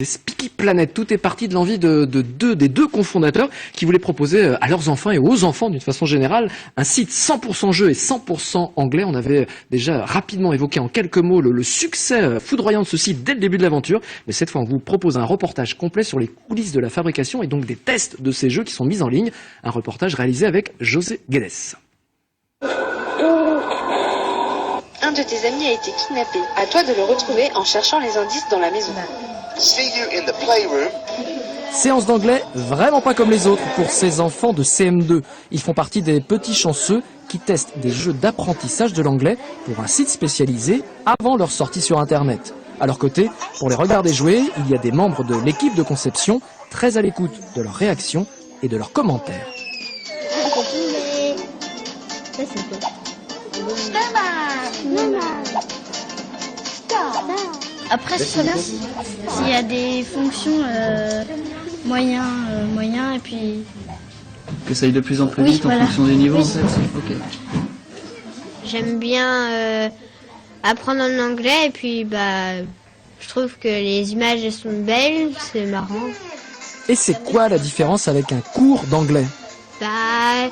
Speaky Planet, tout est parti de l'envie des deux cofondateurs qui voulaient proposer à leurs enfants et aux enfants d'une façon générale un site 100% jeu et 100% anglais. On avait déjà rapidement évoqué en quelques mots le succès foudroyant de ce site dès le début de l'aventure, mais cette fois on vous propose un reportage complet sur les coulisses de la fabrication et donc des tests de ces jeux qui sont mis en ligne. Un reportage réalisé avec José Guedes. Un de tes amis a été kidnappé. À toi de le retrouver en cherchant les indices dans la maison. See you in the playroom. Séance d'anglais vraiment pas comme les autres pour ces enfants de CM2. Ils font partie des petits chanceux qui testent des jeux d'apprentissage de l'anglais pour un site spécialisé avant leur sortie sur Internet. À leur côté, pour les regarder jouer, il y a des membres de l'équipe de conception très à l'écoute de leurs réactions et de leurs commentaires. Après, c'est bien s'il y a des fonctions moyens et puis... Que ça aille de plus en plus Oui, vite voilà. en fonction des niveaux, Oui. en fait. Ok. J'aime bien apprendre en anglais et puis je trouve que les images elles sont belles, c'est marrant. Et c'est quoi la différence avec un cours d'anglais ? Parce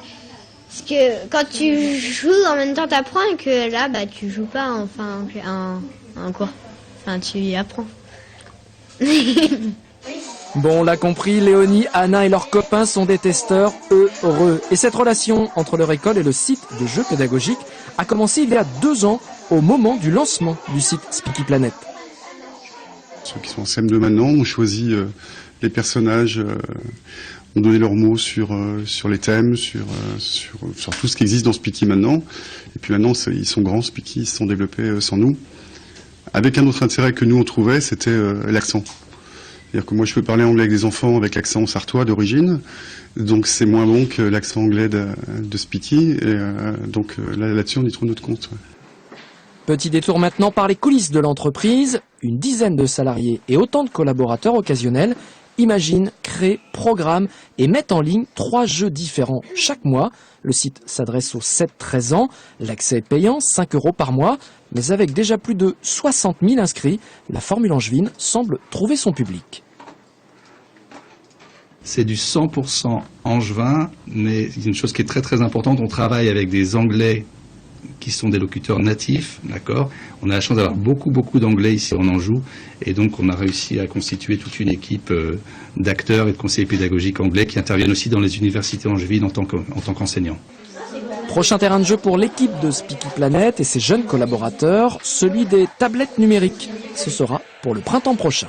que quand tu joues en même temps t'apprends et que là tu joues pas un cours. Enfin tu y apprends. Bon, on l'a compris, Léonie, Anna et leurs copains sont des testeurs heureux. Et cette relation entre leur école et le site de jeux pédagogiques a commencé il y a 2 ans, au moment du lancement du site Speaky Planet. Ceux qui sont en CM2 maintenant ont choisi les personnages, ont donné leurs mots sur les thèmes, sur tout ce qui existe dans Speaky maintenant. Et puis maintenant, ils sont grands, Speaky, ils se sont développés sans nous. Avec un autre intérêt que nous on trouvait, c'était l'accent. C'est-à-dire que moi je peux parler anglais avec des enfants avec l'accent sartois d'origine, donc c'est moins bon que l'accent anglais de Speaky, et donc là-dessus on y trouve notre compte. Ouais. Petit détour maintenant par les coulisses de l'entreprise. Une dizaine de salariés et autant de collaborateurs occasionnels imaginent, créent, programment et mettent en ligne 3 jeux différents chaque mois. Le site s'adresse aux 7-13 ans. L'accès est payant, 5 € par mois. Mais avec déjà plus de 60 000 inscrits, la formule angevine semble trouver son public. C'est du 100% angevin, mais une chose qui est très très importante, on travaille avec des Anglais qui sont des locuteurs natifs, d'accord. On a la chance d'avoir beaucoup d'Anglais ici en Anjou, et donc on a réussi à constituer toute une équipe d'acteurs et de conseillers pédagogiques anglais qui interviennent aussi dans les universités angevines en tant qu'enseignants. Prochain terrain de jeu pour l'équipe de Speaky Planet et ses jeunes collaborateurs, celui des tablettes numériques. Ce sera pour le printemps prochain.